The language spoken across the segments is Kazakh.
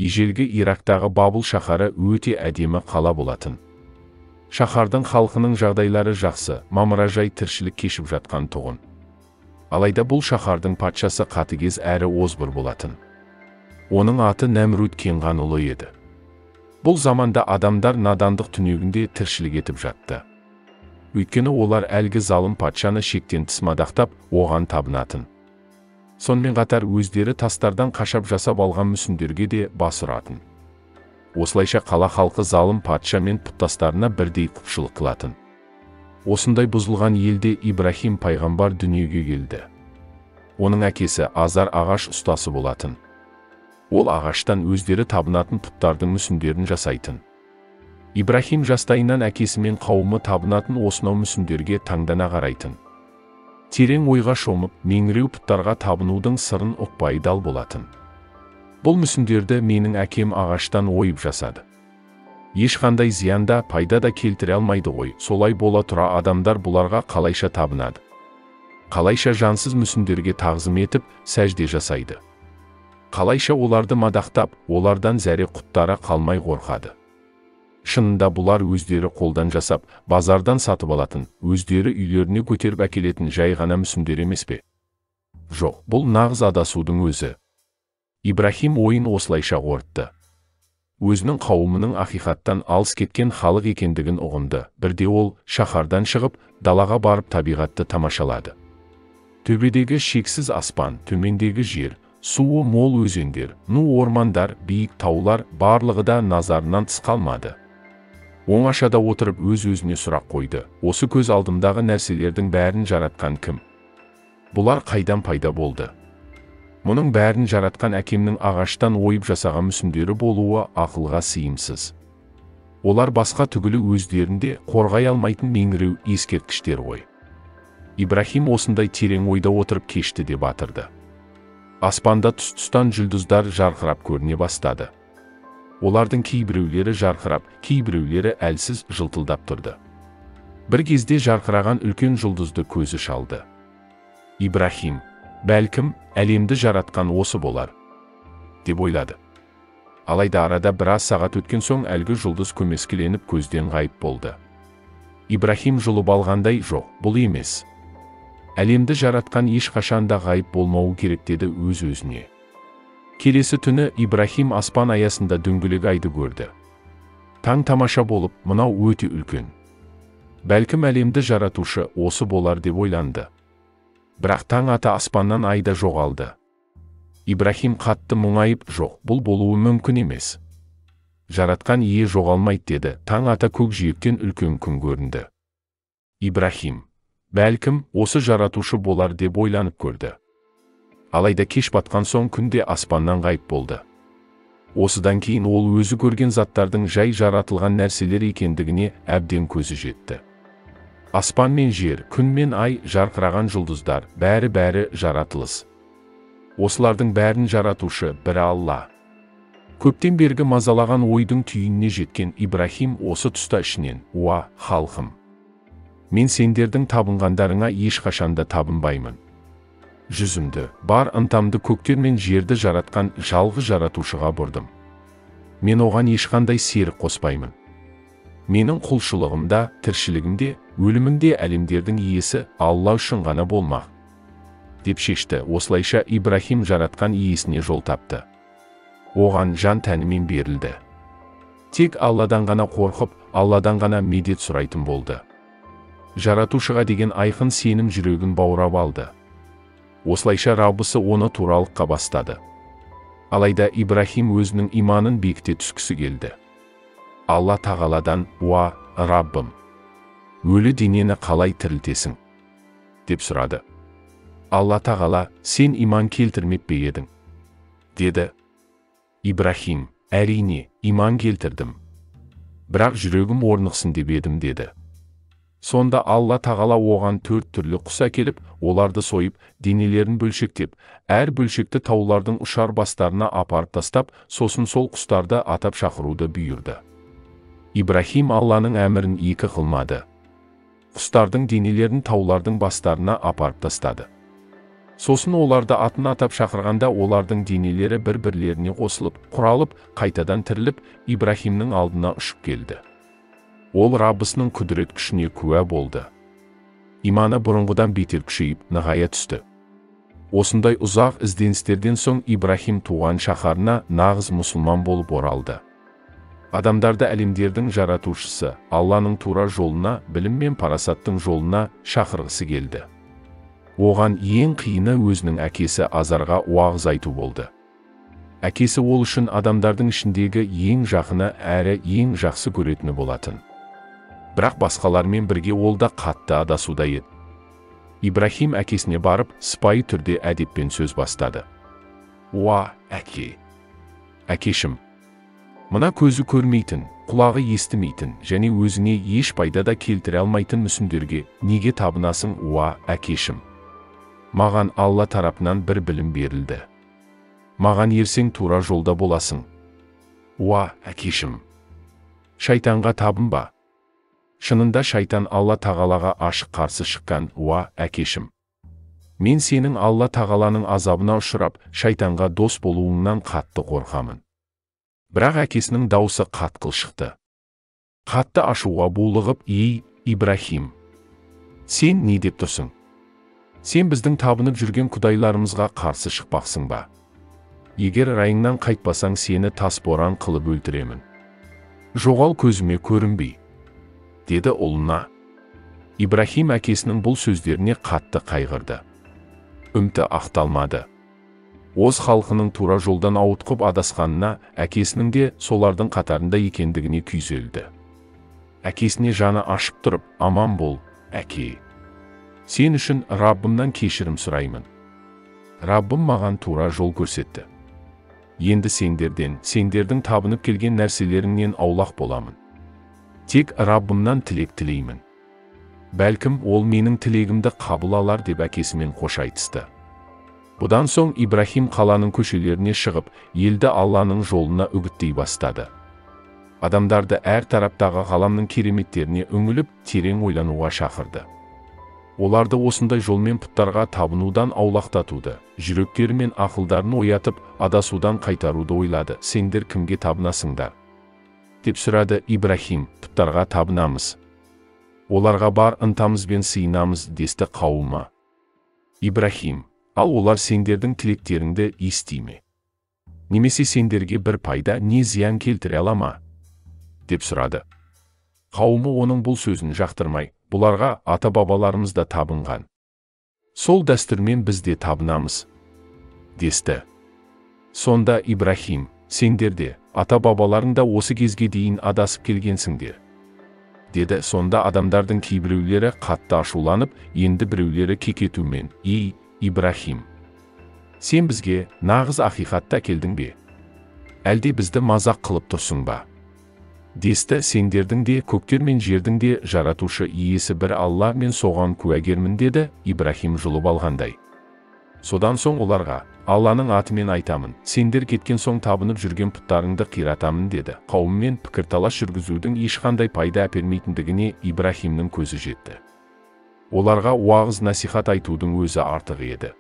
ежелгі Ирактағы Бабыл шаһары өте әдемі қала болатын. Шаһардың халқының жағдайлары жақсы, мамыражай тіршілік кешіп жатқан тұғын. Алайда бұл шаһардың патшасы қатыгез әрі озбыр болатын. Оның аты Нәмруд Кенған ұлы еді. Бұл заманда адамдар надандық түнегінде тіршілік етіп жатты. Өйткені олар әлгі залым патшаны шектен тыс мадақтап, оған табынатын. Сонымен қатар өздері тастардан қашап жасап алған мүсіндерге де бас ұратын. Осылайша қала халқы залым патша мен пұттастарына бірдей құлшылық қылатын. Осындай бұзылған елде Ибрахим пайғамбар дүниеге келді. Оның әкесі Азар ағаш ұстасы болатын. Ол ағаштан өздері табынатын пұттардың мүсіндерін жасайтын. Ибрахим жастайынан әкесі мен қауымы табынатын осынау мүсіндерге таңдана қарайтын. Терең ойға шомып, меңіреу пұттарға табынудың сырын ұқпай дал болатын. Бұл мүсіндерді менің әкем ағаштан ойып жасады. Ешқандай зиянда, пайда да келтіре алмайды ғой, солай бола тұра адамдар бұларға қалайша табынады. Қалайша жансыз мүсіндерге тағзым етіп, сәжде жасайды. Қалайша оларды мадақтап, олардан зәре құттары қалмай қорқады. Шынында бұлар өздері қолдан жасап, базардан сатып алатын, өздері үйлеріне көтеріп әкелетін жай ғана мүсіндер емес пе? Жоқ, бұл нағыз адасудың өзі. Ибрахим ойын осылайша қорытты. Өзінің қауымының ақиқаттан алыс кеткен халық екендігін ұғынды. Бірде ол шаһардан шығып, далаға барып табиғатты тамашалады. Төбедегі шексіз аспан, төмендегі жер, суы мол өзендер, ну ормандар, биік таулар, барлығы да назарынан тыс қалмады. Оңашада отырып өз-өзіне сұрақ қойды. Осы көз алдымдағы нәрселердің бәрін жаратқан кім? Бұлар қайдан пайда болды? Мұның бәрін жаратқан әкемнің ағаштан ойып жасаған мүсіндері болуы ақылға сыйымсыз. Олар басқа түгілі өздерінде қорғай алмайтын меңіреу ескерткіштер ғой. Ибрахим осындай терең ойда отырып кешті де батырды. Аспанда тұс-тұстан жұлдыздар жарқырап көріне бастады. Олардың кейбіреулері жарқырап, кейбіреулері әлсіз жылтылдап тұрды. Бір кезде жарқыраған үлкен жұлдызды көзі шалды. Ибрахим, бәлкім, әлемді жаратқан осы болар, деп ойлады. Алайда арада біраз сағат өткен соң әлгі жұлдыз көмескіленіп көзден ғайып болды. Ибрахим жұлып алғандай, жоқ, бұл емес. Әлемді жаратқан ешқашанда ғайып болмауы керек деді өз-өзіне. Келесі түні Ибрахим аспан аясында дөңгелек айды көрді. Таң тамаша болып, мынау өте үлкен. Бәлкім әлемді жаратушы осы болар деп ойланды. Бірақ таң ата аспаннан айда жоғалды. Ибрахим қатты мұңайып, жоқ, бұл болуы мүмкін емес. Жаратқан ие жоғалмайды деді. Таң ата көкжиектен үлкен күн көрінді. Ибрахим, бәлкім, осы жаратушы болар деп ойланып көрді. Алайда кеш батқан соң күнде аспаннан ғайып болды. Осыдан кейін ол өзі көрген заттардың жай жаратылған нәрселер екендігіне әбден көзі жетті. Аспан мен жер, күн мен ай, жарқыраған жұлдыздар, бәрі жаратылыс. Осылардың бәрін жаратушы бір Алла. Көптен бергі мазалаған ойдың түйініне жеткен Ибрахим осы тұста ішінен, уа, халқым, мен сендердің табынғандарыңа ешқашанда табынбаймын. Жүзімді, бар ынтамды көктер мен жерді жаратқан жалғыз жаратушыға бұрдым. Мен оған ешқандай серік қоспаймын. Менің құлшылығымда, тіршілігімде, өлімімде әлемдердің иесі Алла үшін ғана болмақ, деп шешті. Осылайша Ибрахим жаратқан иесіне жол тапты. Оған жан тәнімен берілді. Тек Алладан ғана қорқып, Алладан ғана медет сұрайтын болды. Жаратушыға деген айқын сенім жүрегін баурап алды. Осылайша Раббысы оны туралыққа бастады. Алайда Ибрахим өзінің иманын бекіте түскісі келді. Алла тағаладан, уа, Раббым, өлі денені қалай тірілтесің? деп сұрады. Алла тағала, сен иман келтірмеп пе едің? деді. Ибрахим, әрине, иман келтірдім. Бірақ жүрегім орнықсын деп едім деді. Сонда Алла тағала оған 4 түрлі құс әкеліп, оларды сойып, денелерін бөлшектеп, әр бөлшекті таулардың ұшар бастарына апарып тастап, сосын сол құстарды атап шақыруды бұйырды. Ибрахим Алланың әмірін екі қылмады. Құстардың денелерін таулардың бастарына апарып тастады. Сосын оларды атын атап шақырғанда олардың денелері бір-бірлеріне қосылып, құралып, қайтадан тіріліп, Ибрахимнің алдына ұшып келді. Ол Раббысының құдірет күшіне куә болды. Иманы бұрынғыдан бетер күшейіп, нығая түсті. Осындай ұзақ ізденістерден соң Ибрахим туған шаһарына нағыз мұсылман болып оралды. Адамдарды әлемдердің жаратушысы, Алланың тура жолына, білім мен парасаттың жолына шақырғысы келді. Оған ең қиыны өзінің әкесі Азарға уағыз айту болды. Әкесі ол үшін адамдардың ішіндегі ең жақыны әрі ең жақсы көретіні болатын. Бірақ басқалармен бірге ол да қатты адасуда еді. Ибрахим әкесіне барып, сыпайы түрде әдеппен сөз бастады. «Уа, әке! Әкешім! Мына көзі көрмейтін, құлағы естімейтін, және өзіне еш пайда да келтіре алмайтын мүсіндерге неге табынасың, уа, әкешім? Маған Алла тарапынан бір білім берілді. Маған ерсең тура жолда боласың. Уа, әкешім! Шайтанға табынба. Шынында шайтан Алла тағалаға ашық қарсы шыққан, уа, әкешім! Мен сенің Алла тағаланың азабына ұшырап, шайтанға дос болуыңнан қатты қорқамын. Бірақ әкесінің даусы қатқыл шықты. Қатты ашуға булығып, ей, Ибрахим! Сен не деп тұрсың? Сен біздің табынып жүрген құдайларымызға қарсы шықпақсың ба? Егер райыңнан қайтпасаң, сені тас боран қылып өлтіремін. Жоғал көзіме көрінбей, деді ұлына. Ибрахим әкесінің бұл сөздеріне қатты қайғырды. Үміті ақталмады. Оз халқының тура жолдан ауытқып адасқанына, әкесінің де солардың қатарында екендігіне күйзелді. Әкесіне жаны ашып тұрып, аман бол, әке! Сен үшін Раббымнан кешірім сұраймын. Раббым маған тура жол көрсетті. Енді сендердің табынып келген нәрселеріңнен аулақ боламын. Тек Раббымнан тілек тілеймін. Бәлкім ол менің тілегімді қабыл алар деп әкесімен қош айтысты. Бұдан соң Ибрахим қаланың көшелеріне шығып, елді Алланың жолына үгіттей бастады. Адамдарды әр тараптағы ғаламның кереметтеріне үңіліп, терең ойлануға шақырды. Оларды осындай жолмен пұттарға табынудан аулақтатуды, жүректері мен ақылдарын оятып, адасудан қайтаруды ойлады. Сендер кімге табынасыңдар? Деп сұрады Ибрахим. Пұттарға табынамыз. Оларға бар ынтамызбен сыйынамыз, десті қауымы. Ибрахим, ал олар сендердің тілектеріңді ести ме? Немесе сендерге бір пайда не зиян келтіре ала ма? Деп сұрады. Қауымы оның бұл сөзін жақтырмай, бұларға ата-бабаларымыз да табынған. Сол дәстүрмен біз де табынамыз, десті. Сонда Ибрахим, сендер де, ата-бабаларың да осы кезге дейін адасып келгенсіңдер, деді. Сонда адамдардың кейбіреулері қатты ашуланып, енді біреулері кекетумен, ей, Ибрахим! Сен бізге нағыз ақиқатты әкелдің бе? Әлде бізді мазақ қылып тұрсың ба? Десті. Сендердің де, көктер мен жердің де жаратушы иесі бір Алла, мен соған куәгермін, деді Ибрахим жұлып алғандай. Содан соң оларға, Алланың атымен айтамын, сендер кеткен соң табынып жүрген пұттарыңды қиратамын, деді. Қауыммен пікірталас жүргізудің ешқандай пайда әпермейтіндігіне Ибрахимнің көзі жетті. Оларға уағыз насихат айтудың өзі артық еді.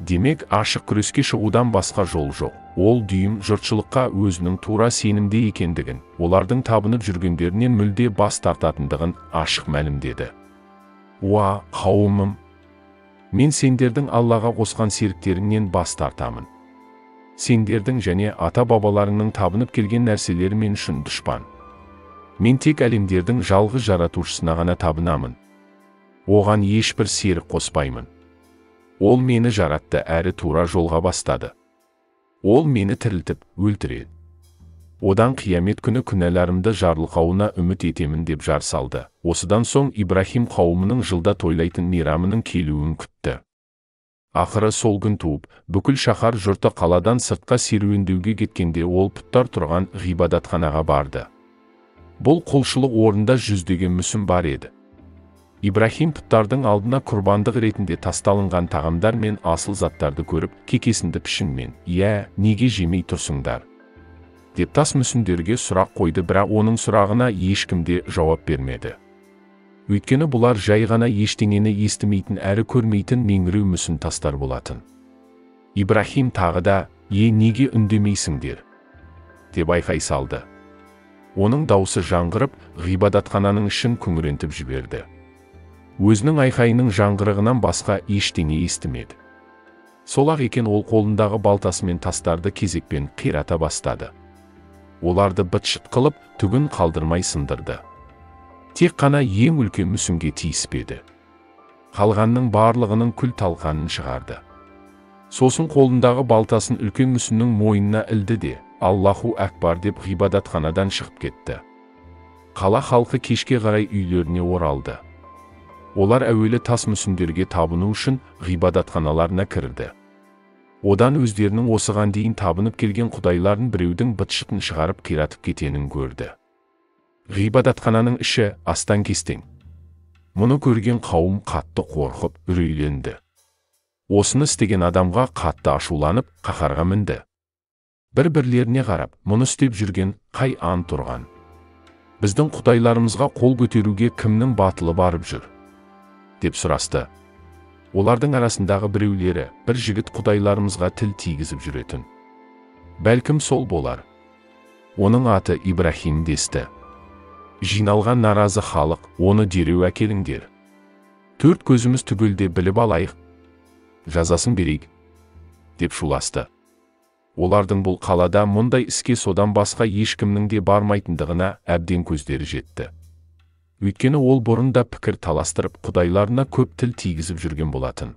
Демек, ашық күреске шығудан басқа жол жоқ. Ол дүйім жұртшылыққа өзінің тура сенімде екендігін, олардың табынып жүргендерінен мүлде бас тартатындығын ашық мәлімдеді. Уа, қауымым! Мен сендердің Аллаға қосқан серіктеріңнен бас тартамын. Сендердің және ата-бабаларыңның табынып келген нәрселері мен үшін дұшпан. Мен тек әлемдердің жалғыз жаратушысына ғана табынамын. Оған ешбір серік қоспаймын. Ол мені жаратты әрі тура жолға бастады. Ол мені тірілтіп, өлтіреді. Одан қиямет күні күнәларымды жарылқауына үміт етемін, деп жар салды. Осыдан соң Ибрахим қауымының жылда тойлайтын мейрамының келуін күтті. Ақыры сол күн туып, бүкіл шаһар жұрты қаладан сыртқа серуендеуге кеткенде ол пұттар тұрған ғибадатханаға барды. Бұл құлшылық орында жүздеген мүсін бар еді. Ибрахим пұттардың алдына құрбандық ретінде тасталынған тағамдар мен асыл заттарды көріп, кекесінді пішінмен, «Иә, неге жемей тұрсыңдар?» деп тас мүсіндерге сұрақ қойды, бірақ оның сұрағына ешкім де жауап бермеді. Өйткені бұлар жай ғана ештеңені естімейтін әрі көрмейтін меңіреу мүсін тастар болатын. Ибрахим тағы да, неге үндемейсіңдер? Деп айқай салды. Оның даусы жаңғырып, ғибадатхананың ішін күңірентіп жіберді. Өзінің айқайының жаңғырығынан басқа ештеңе естімеді. Сол-ақ екен ол қолындағы балтасымен тастарды кезекпен қирата бастады. Оларды быт-шыт қылып, түгін қалдырмай сындырды. Тек қана ең үлкен мүсінге тиіспеді. Қалғанның барлығының күл-талқанын шығарды. Сосын қолындағы балтасын үлкен мүсіннің мойнына ілді де, Аллаху әкбар деп ғибадатханадан шығып кетті. Қала халқы кешке қарай үйлеріне оралды. Олар әуелі тас мүсіндерге табыну үшін ғибадатханаларына кірді. Одан өздерінің осыған дейін табынып келген құдайларын біреудің быт-шытын шығарып қиратып кетенін көрді. Ғибадатхананың іші астан-кестең. Мұны көрген қауым қатты қорқып, үрейленді. Осыны істеген адамға қатты ашуланып, қаһарға мінді. Бір-бірлеріне қарап, мұны істеп жүрген қай ан тұрған? Біздің құдайларымызға қол көтеруге кімнің батылы барып жүр? Деп сұрасты. Олардың арасындағы біреулері, бір жігіт құдайларымызға тіл тигізіп жүретін. Бәлкім сол болар. Оның аты Ибрахим десті. Жиналған наразы халық, оны дереу әкеліңдер. Төрт көзіміз түгелде біліп алайық. Жазасын берейік. Деп шуласты. Олардың бұл қалада мұндай іске содан басқа ешкімнің де бармайтындығына әбден көздері жетті. Өйткені ол бұрында пікір таластырып, құдайларына көп тіл тигізіп жүрген болатын.